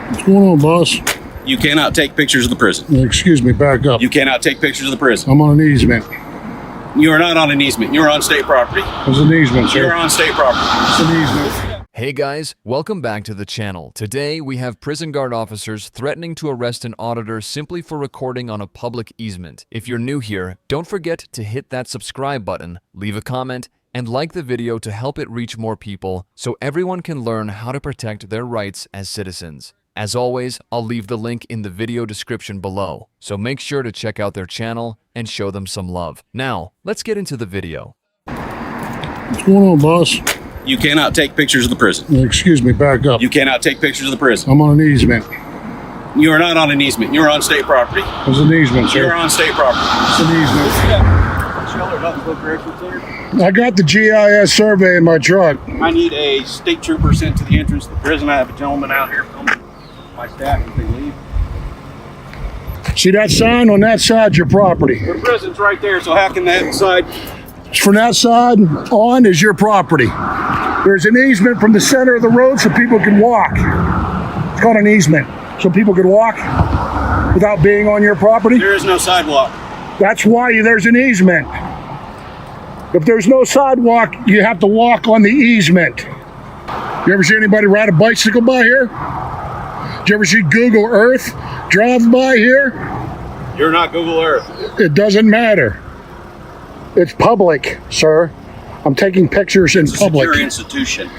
What's going on, boss? You cannot take pictures of the prison. Excuse me, back up. You cannot take pictures of the prison. I'm on an easement. You are not on an easement. You're on state property. It's an easement, sir. You're on state property. It's an easement. Hey guys, welcome back to the channel. Today we have prison guard officers threatening to arrest an auditor simply for recording on a public easement. If you're new here, don't forget to hit that subscribe button, leave a comment, and like the video to help it reach more people so everyone can learn how to protect their rights as citizens. As always, I'll leave the link in the video description below, so make sure to check out their channel and show them some love. Now, let's get into the video. What's going on, boss? You cannot take pictures of the prison. Excuse me, back up. You cannot take pictures of the prison. I'm on an easement. You are not on an easement. You're on state property. It's an easement, sir. You're on state property. It's an easement. I got the GIS survey in my truck. I need a state trooper sent to the entrance of the prison. I have a gentleman out here filming my staff as they leave. See that sign on that side, your property. The prison's right there, so how can that side? From that side on is your property. There's an easement from the center of the road so people can walk. It's called an easement. So people can walk without being on your property. There is no sidewalk. That's why there's an easement. If there's no sidewalk, you have to walk on the easement. You ever see anybody ride a bicycle by here? Did you ever see Google Earth drive by here? You're not Google Earth. It doesn't matter. It's public, sir. I'm taking pictures in public. Secure institution.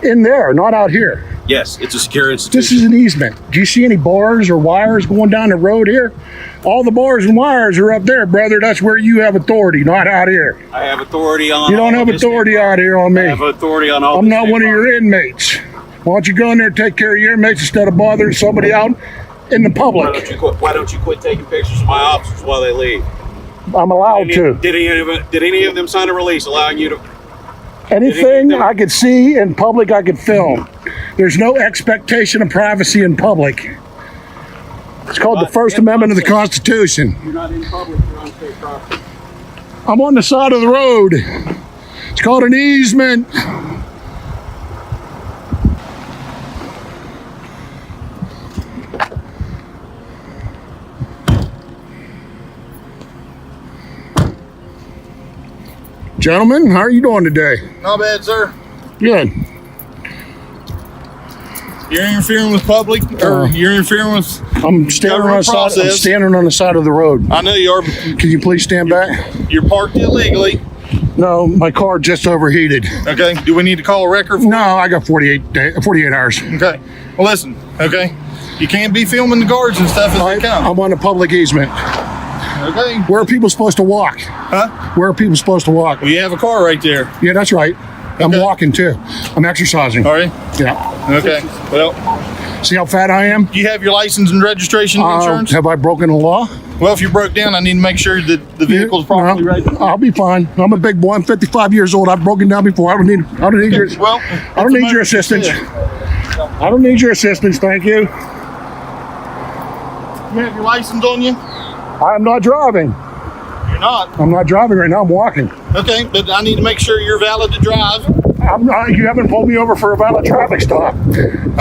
In there, not out here. Yes, it's a secure institution. This is an easement. Do you see any bars or wires going down the road here? All the bars and wires are up there, brother. That's where you have authority, not out here. I have authority on. You don't have authority out here on me. I have authority on all. I'm not one of your inmates. Why don't you go in there and take care of your inmates instead of bothering somebody out in the public? Why don't you quit taking pictures of my officers while they leave? I'm allowed to. Did any of them sign a release allowing you to? Anything I could see in public, I could film. There's no expectation of privacy in public. It's called the First Amendment of the Constitution. You're not in public, you're on state property. I'm on the side of the road. It's called an easement. Gentlemen, how are you doing today? Not bad, sir. Good. You're interfering with public, or you're interfering with I'm standing on the side. I'm process. standing on the side of the road. I know you are. Can you please stand back? You're parked illegally. No, my car just overheated. Okay. Do we need to call a record? No, I got 48 hours. Okay. Well, listen. Okay. You can't be filming the guards and stuff as they come. I'm on a public easement. Okay. Where are people supposed to walk? Huh? Where are people supposed to walk? Well, you have a car right there. Yeah, that's right. I'm Okay. walking too. I'm exercising. All right. Yeah. Okay. Well, See how fat I am? do you have your license and registration and insurance? Have I broken the law? Well, if you broke down, I need to make sure that the vehicle's properly No, registered. I'll be fine. I'm a big boy. I'm 55 years old. I've broken down before. I don't need your. Well, I don't need your assistance. I don't need your assistance. Thank you. You have your license on you? I'm not driving. You're not. I'm not driving right now. I'm walking. Okay, but I need to make sure you're valid to drive. I'm not. You haven't pulled me over for a valid traffic stop.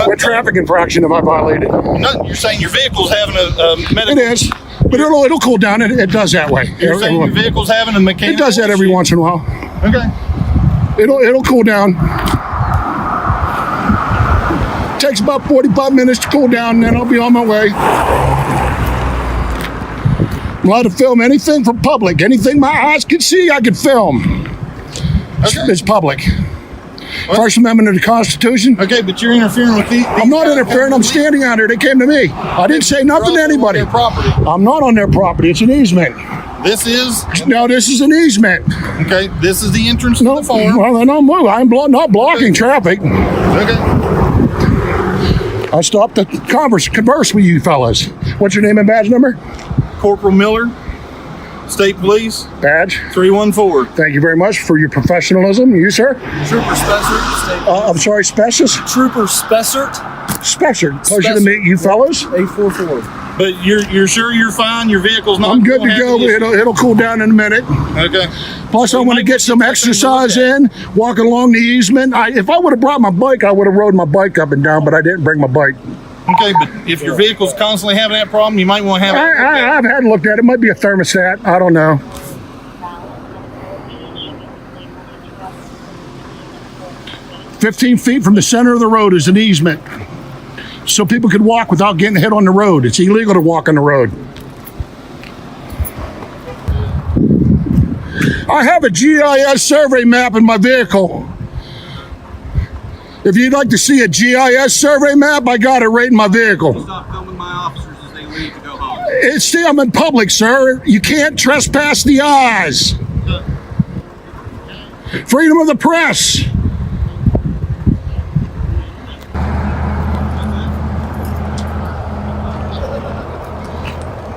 What traffic infraction have I violated? No, you're saying your vehicle's having a medical. It is, but it'll cool down. It does that way. You're saying your vehicle's having a mechanical. It does that every issue? once in a while. Okay. It'll cool down. Takes about 45 minutes to cool down, and then I'll be on my way. I'm allowed to film anything for public. Anything my eyes can see, I can film. Okay. It's public. What? First Amendment of the Constitution. Okay, but you're interfering with these. I'm not interfering. I'm standing out here. They came to me. I didn't say nothing to anybody. Their property. I'm not on their property. It's an easement. This is No, this is an easement. okay. This is the entrance to No, the farm. well, then I'll move. I'm not blocking traffic. Okay. I stopped to converse with you fellas. What's your name and badge number? Corporal Miller, State Police, Badge. 314. Thank you very much for your professionalism. You, sir? Trooper Spessert. I'm sorry, Specialist? Trooper Spessert. Special. Pleasure to meet you fellas. 844. But you're sure you're fine? Your vehicle's not. I'm good to gonna have go. any issue? It'll cool down in a minute. Okay. Plus, I want to get some exercise in, walking along the easement. If I would have brought my bike, I would have rode my bike up and down, but I didn't bring my bike. Okay, but if your vehicle's constantly having that problem, you might want to have I've had a look at it. It might be a thermostat. I don't know. 15 feet from the center of the road is an easement, so people could walk without getting hit on the road. It's illegal to walk on the road. I have a GIS survey map in my vehicle. If you'd like to see a GIS survey map, I got it right in my vehicle. Stop filming my officers as they leave to go home. See, I'm in public, sir. You can't trespass the eyes. Freedom of the press.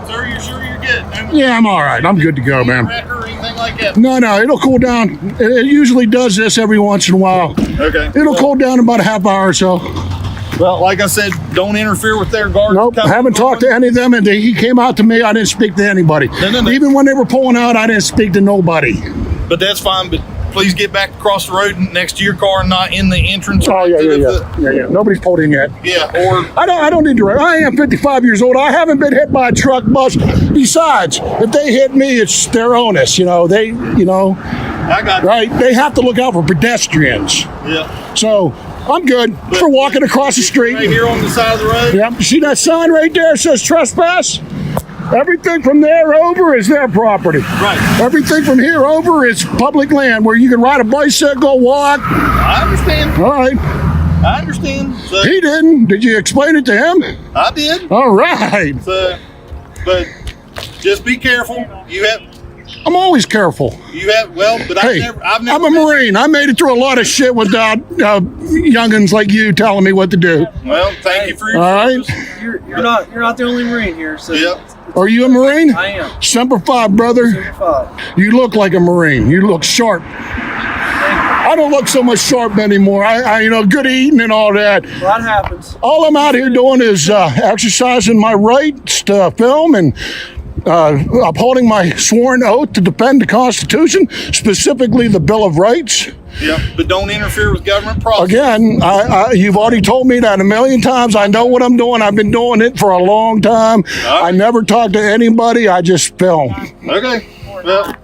Sir, you sure you're good? Yeah, I'm all right. I'm good to go, man. Wreck or anything like that? No, it'll cool down. It usually does this every once in a while. Okay. It'll cool down in about a half hour or so. Well, like I said, don't interfere with their guards. Nope, I haven't talked to any of them, and he came out to me. I didn't speak to anybody. No. Even when they were pulling out, I didn't speak to nobody. But that's fine. But please get back across the road next to your car, not in the entrance. Oh, yeah. Nobody's pulled in yet. Yeah, or I don't need to. I am 55 years old. I haven't been hit by a truck, bus. Besides, if they hit me, it's their onus. I got Right? They have to look out for pedestrians. Yeah. So I'm good for walking across the street. Right here on the side of the road. Yep. You see that sign right there? It says trespass. Everything from there over is their property. Right. Everything from here over is public land where you can ride a bicycle, walk. I understand. All right. I understand. So, He didn't. Did you explain it to him? I did. All right. So, but just be careful. I'm always careful. But Hey, I've never I'm a Marine. I made it through a lot of shit without youngins like you telling me what to do. Well, thank you for your All right. service. You're not the only Marine here, so Yep. Are you a Marine? I am. Semper Fi, brother. Five. You look like a Marine. You look sharp. I don't look so much sharp anymore. I good eating and all that. Well, that happens. All I'm out here doing is exercising my rights to film and upholding my sworn oath to defend the Constitution, specifically the Bill of Rights. Yep. But don't interfere with government process. Again, you've already told me that a million times. I know what I'm doing. I've been doing it for a long time. All right. I never talk to anybody. I just film. Okay. Well,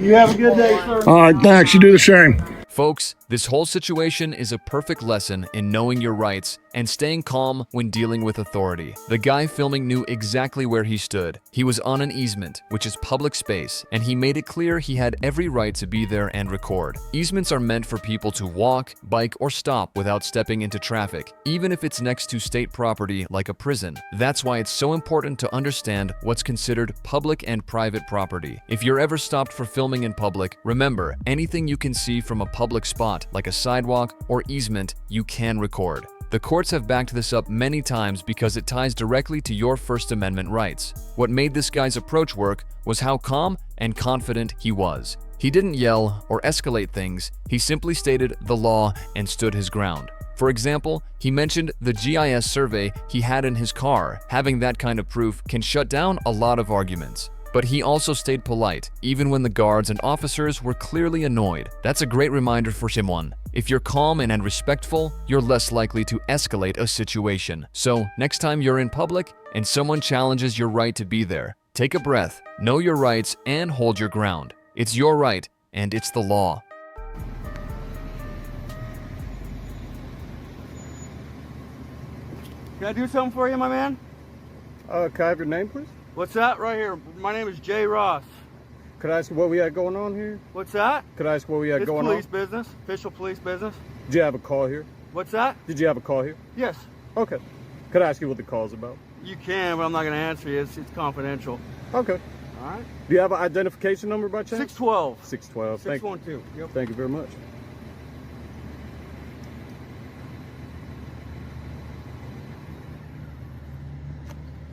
you have a good day, sir. All right, thanks. You do the same. Folks, this whole situation is a perfect lesson in knowing your rights and staying calm when dealing with authority. The guy filming knew exactly where he stood. He was on an easement, which is public space, and he made it clear he had every right to be there and record. Easements are meant for people to walk, bike, or stop without stepping into traffic, even if it's next to state property like a prison. That's why it's so important to understand what's considered public and private property. If you're ever stopped for filming in public, remember, anything you can see from a public spot, like a sidewalk or easement, you can record. The courts have backed this up many times because it ties directly to your First Amendment rights. What made this guy's approach work was how calm and confident he was. He didn't yell or escalate things, he simply stated the law and stood his ground. For example, he mentioned the GIS survey he had in his car. Having that kind of proof can shut down a lot of arguments. But he also stayed polite, even when the guards and officers were clearly annoyed. That's a great reminder for someone. If you're calm and respectful, you're less likely to escalate a situation. So, next time you're in public and someone challenges your right to be there, take a breath, know your rights, and hold your ground. It's your right, and it's the law. Can I do something for you, my man? Can I have your name, please? What's that right here? My name is Jay Ross. Could I ask what we had going on here? What's that? Could I ask what we had It's going police on? business, official police business. Did you have a call here? What's that? Did you have a call here? Yes. Okay. Could I ask you what the call's about? You can, but I'm not going to answer you. It's confidential. Okay. All right. Do you have an identification number by chance? 612. 612. Thank you. 612. Yep. Thank you very much.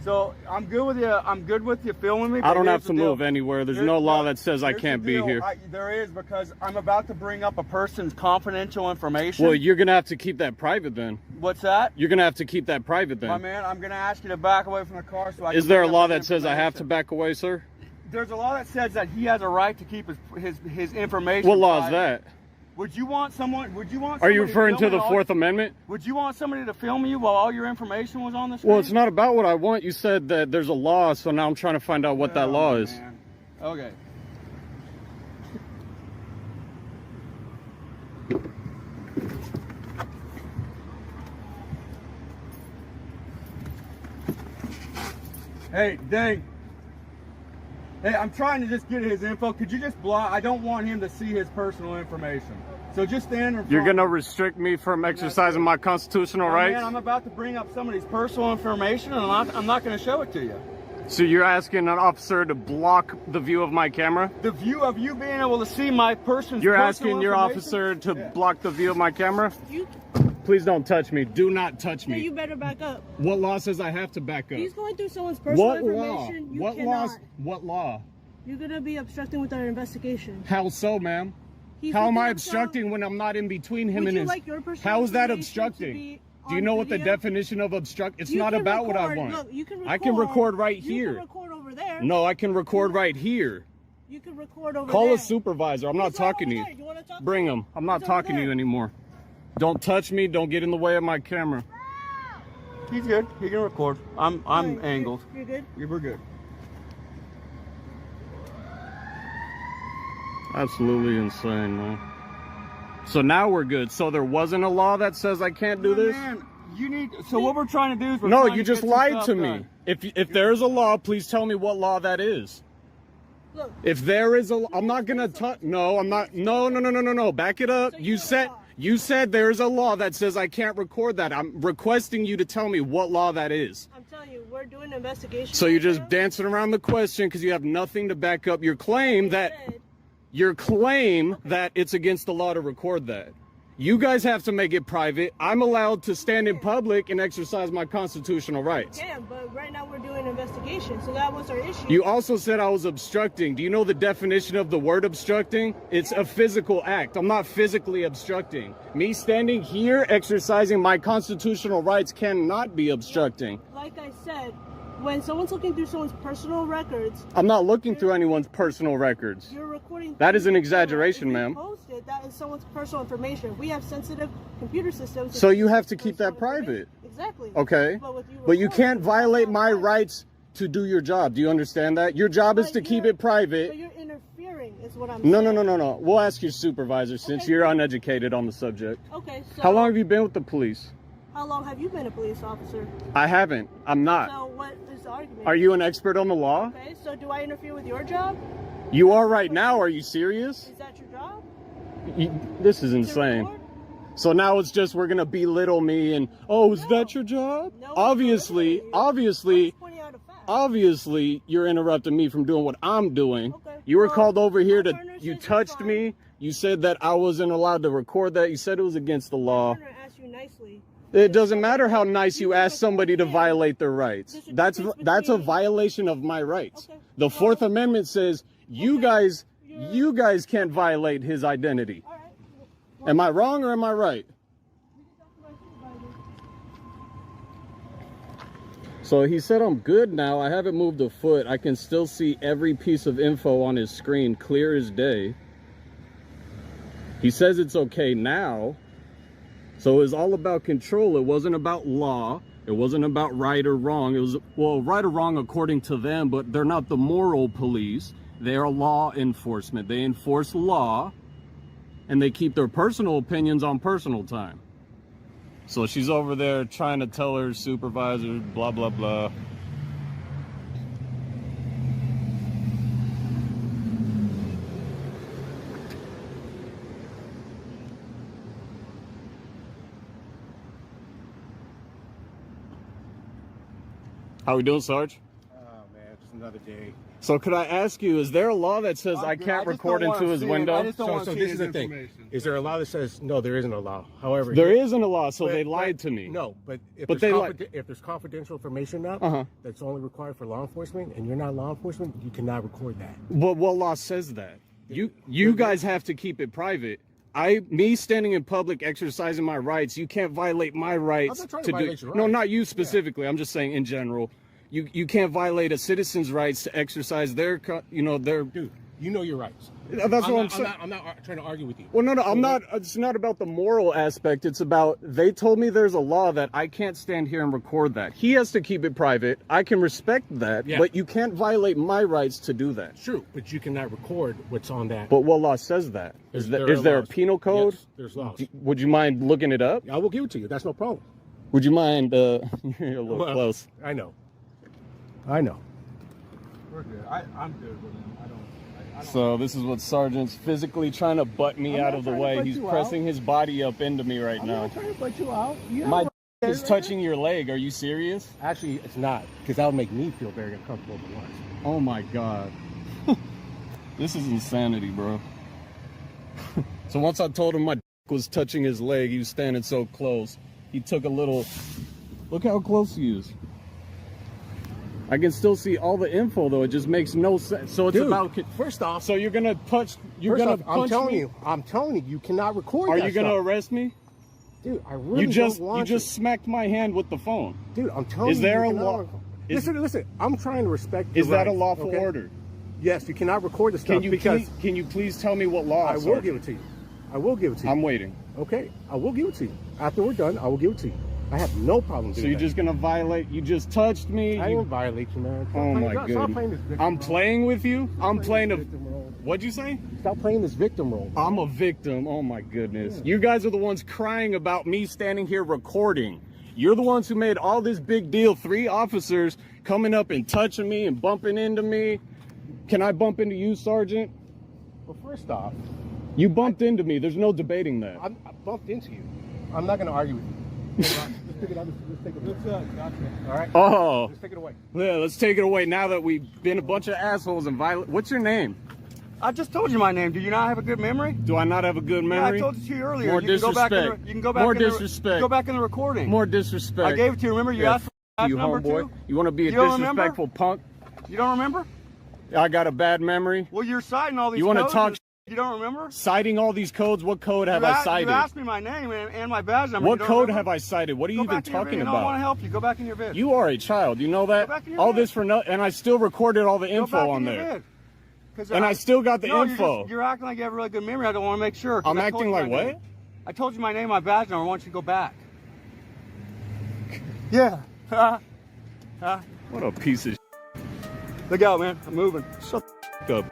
So I'm good with you. I'm good with you filming me. I but don't here's have the to deal. move anywhere. There's Here- no law that says I here's can't the be deal. here. There is, because I'm about to bring up a person's confidential information. Well, you're going to have to keep that private then. What's that? You're going to have to keep that private My then. man, I'm going to ask you to back away from the car so I Is can there a bring up law this that says I have to information. back away, sir? There's a law that says that he has a right to keep his information. What law is private. that? Would you want someone? Would you want? Are you somebody referring to filming the all- Fourth Amendment? Would you want somebody to film you while all your information was on the screen? Well, it's not about what I want. You said that there's a law, so now I'm trying to find out what that law is. Man. Okay. Hey, Dang. Hey, I'm trying to just get his info. Could you just block? I don't want him to see his personal information. So just stand in front. You're gonna restrict me from exercising my constitutional rights? Man, I'm about to bring up somebody's personal information, and I'm not going to show it to you. So you're asking an officer to block the view of my camera? The view of you being able to see my person's You're personal asking your information? officer to block the view of my camera? You, Please don't touch me. Do not touch no, me. you better back up. What law says I have to back up? He's going through someone's personal What law? information. You What cannot. law? What law? You're gonna be obstructing with our investigation. How so, ma'am? He's How am I looking up obstructing when I'm not in between him Would and you his? like your personal How is that information to obstructing? be Do you on know what the video? definition of obstruct? It's You not can about what I record- want. Look, you can record. I can record right You here. can record over there. No, I can record right here. You can record over Call there. a supervisor. I'm not He's right talking to over you. there. You wanna talk Bring to him. I'm not He's over talking to you there. anymore. Don't touch me. Don't get in the way of my camera. He's good. He can record. I'm Alright, angled. You're good. We're good. Absolutely insane, man. So now we're good. So there wasn't a law that says I can't do this? Man, you need. So what we're trying to do is we're No, trying you to just get some lied stuff to me. done. If there's a law, please tell me what law that is. Look. If there is a, I'm not gonna touch. No, I'm not. No. Back it up. So You you're said a law. you said there's a law that says I can't record that. I'm requesting you to tell me what law that is. I'm telling you, we're doing an investigation. So you're right just now. dancing around the question because you have nothing to back up your claim that Said- that it's against the law to record that. You guys have to make it private. I'm allowed to stand in public and exercise my constitutional rights. Yeah, but right now we're doing an investigation, so that was our issue. You also said I was obstructing. Do you know the definition of the word obstructing? It's a physical act. I'm not physically obstructing. Me standing here exercising my constitutional rights cannot be obstructing. Like I said, when someone's looking through someone's personal records, I'm not looking through anyone's personal records. you're recording. That is an through- exaggeration, if you ma'am. post it, that is someone's personal information. We have sensitive computer systems. So you have to keep personal that private. information. Exactly. Okay. But you recording, can't it's violate not my private. rights to do your job. Do you understand that? Your job is But to keep you're- it private. So you're interfering, is what I'm No. saying. We'll ask your supervisor since Okay. you're uneducated on the subject. Okay. So How long have you been with the police? How long have you been a police officer? I haven't. I'm not. So what is the argument? Are you an expert on the law? Okay. So do I interfere with your job? You are right now. Are you serious? Is that your job? This is To insane. record? So now it's just we're gonna belittle me and is that your job? No, Obviously, I'm just pointing out a fact. obviously, you're interrupting me from doing what I'm doing. Okay. You were Well, called over here my to, partner you says it's touched fine. me. You said that I wasn't allowed to record that. You said it was against the law. I'm trying to ask you nicely. It doesn't matter how nice you You ask somebody to understand. violate their rights. There's a That's difference a between- violation of my rights. Okay. The Fourth Amendment says you Okay. guys You're- you guys can't violate his identity. All right. Am I wrong or am I right? So he said I'm good now. I haven't moved a foot. I can still see every piece of info on his screen clear as day. He says it's okay now. So it was all about control. It wasn't about law. It wasn't about right or wrong. It was, well, right or wrong according to them, but they're not the moral police. They are law enforcement. They enforce law and they keep their personal opinions on personal time. So she's over there trying to tell her supervisor, blah, blah, blah. How we doing, Sarge? Oh man, just another day. So could I ask you, is there a law that says I good. can't I just record don't into wanna his see it. I window? just don't So, wanna so see this his is the thing. information. Is there a law that says no? There isn't a law. However, There here- isn't a law, so but- they lied but- to me. No, but if But there's they if there's confidential information now Uh-huh. that's only required for law enforcement, and you're not law enforcement, you cannot record that. What law says that? You guys have to keep it private. Me standing in public exercising my rights, you can't violate my rights I'm not trying to to do. violate your No, rights. not you specifically. I'm just saying in general. You can't violate a citizen's rights to exercise their. Dude, You know your rights. That's what I'm saying. I'm not trying to argue with you. Well, no, I'm not. It's not about the moral aspect. It's about, they told me there's a law that I can't stand here and record that. He has to keep it private. I can respect that, Yeah. but you can't violate my rights to do that. True, but you cannot record what's on that. But what law says that? Is There there are a laws. penal code? Yes, there's laws. Would you mind looking it up? I will give it to you. That's no problem. Would you mind? You're a little Well, close. I know. I know. We're good. I'm good with him. I don't. So this is what Sergeant's physically trying to butt me I'm out not of the trying to way. butt He's you pressing his body up into me right I'm now. not trying to put you out. You My know is touching your leg. Are you serious? Actually, it's not, because that would make me feel very uncomfortable to watch. Oh my god. This is insanity, bro. So once I told him my was touching his leg, he was standing so close. He took a little. Look how close he is. I can still see all the info though. It just makes no sense. So it's Dude, about. first off, So you're gonna punch. You're first gonna off, punch me. I'm telling you, you cannot record. Are that you gonna stuff. arrest me? Dude, I really You just don't want smacked my hand with the phone. Dude, I'm telling you. Is there you a cannot law? record. Is- Listen. I'm trying to respect. Is your that a rights, lawful okay? order? Yes, you cannot record the stuff Can you please tell me what law? I will Sergeant? give it to you. I will give it to you. I'm waiting. Okay, I will give it to you. After we're done, I will give it to you. I have no problem So doing you're that. just gonna violate? You just touched me. I you- didn't violate you, man. Oh my Stop goodness. playing this victim I'm role. playing with you. I'm playing a. Victim role. What'd you say? Stop playing this victim role. I'm a victim. Oh my goodness. You guys are the ones crying about me standing here recording. You're the ones who made all this big deal. 3 officers coming up and touching me and bumping into me. Can I bump into you, Sergeant? Well, first off, You bumped into me. There's no debating that. I bumped into you. I'm not going to argue with you. Let's take it away. All right? Oh, Let's take it away. yeah. Let's take it away now that we've been a bunch of assholes and violent. What's your name? I just told you my name. Do you not have a good memory? Do I not have a good Yeah, memory? I told it to you earlier. More you can go back in disrespect. the, you can go back More in the, disrespect. Go back in the recording. More disrespect. I gave it to you. Remember, you Yeah, asked for the you number homeboy. too. You want to be a You don't remember? disrespectful punk? You don't remember? I got a bad memory. Well, you're citing all these. You wanna codes talk and you don't remember? Citing all these codes. What code have I cited? You asked me my name and my badge number. What code have I cited? What are you Go even back in your talking vid. No, I want to about? help you. Go back in your vid. You are a child. You know that? Go back in your All vid. this for no, and I still recorded all the Go back info on in your there. vid. 'Cause And I still got the no, info. You're acting like you have a really good memory. I don't want to make sure. 'cause I'm I told acting you my like name. what? I told you my name, my badge number. I want you to go back. Yeah. What a piece of Look out, man. I'm moving. shut up.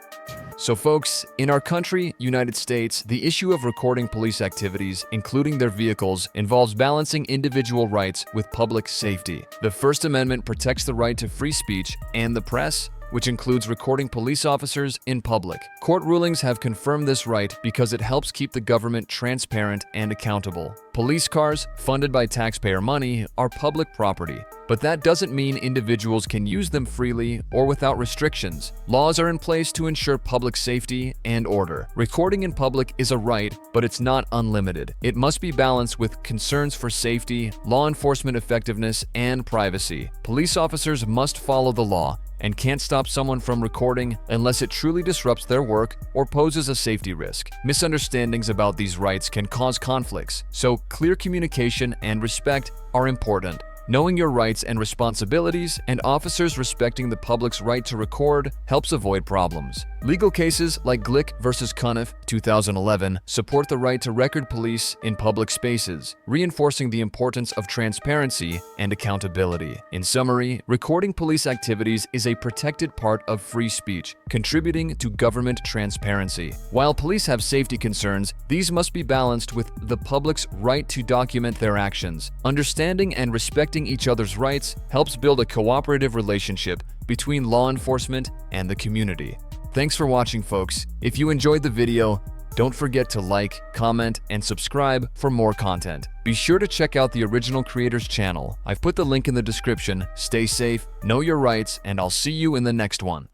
So folks, in our country, United States, the issue of recording police activities, including their vehicles, involves balancing individual rights with public safety. The First Amendment protects the right to free speech and the press, which includes recording police officers in public. Court rulings have confirmed this right because it helps keep the government transparent and accountable. Police cars, funded by taxpayer money, are public property, but that doesn't mean individuals can use them freely or without restrictions. Laws are in place to ensure public safety and order. Recording in public is a right, but it's not unlimited. It must be balanced with concerns for safety, law enforcement effectiveness, and privacy. Police officers must follow the law and can't stop someone from recording unless it truly disrupts their work or poses a safety risk. Misunderstandings about these rights can cause conflicts, so clear communication and respect are important. Knowing your rights and responsibilities and officers respecting the public's right to record helps avoid problems. Legal cases like Glick versus Cuniff, 2011, support the right to record police in public spaces, reinforcing the importance of transparency and accountability. In summary, recording police activities is a protected part of free speech, contributing to government transparency. While police have safety concerns, these must be balanced with the public's right to document their actions. Understanding and respecting each other's rights helps build a cooperative relationship between law enforcement and the community. Thanks for watching, folks. If you enjoyed the video, don't forget to like, comment, and subscribe for more content. Be sure to check out the original creator's channel. I've put the link in the description. Stay safe, know your rights, and I'll see you in the next one.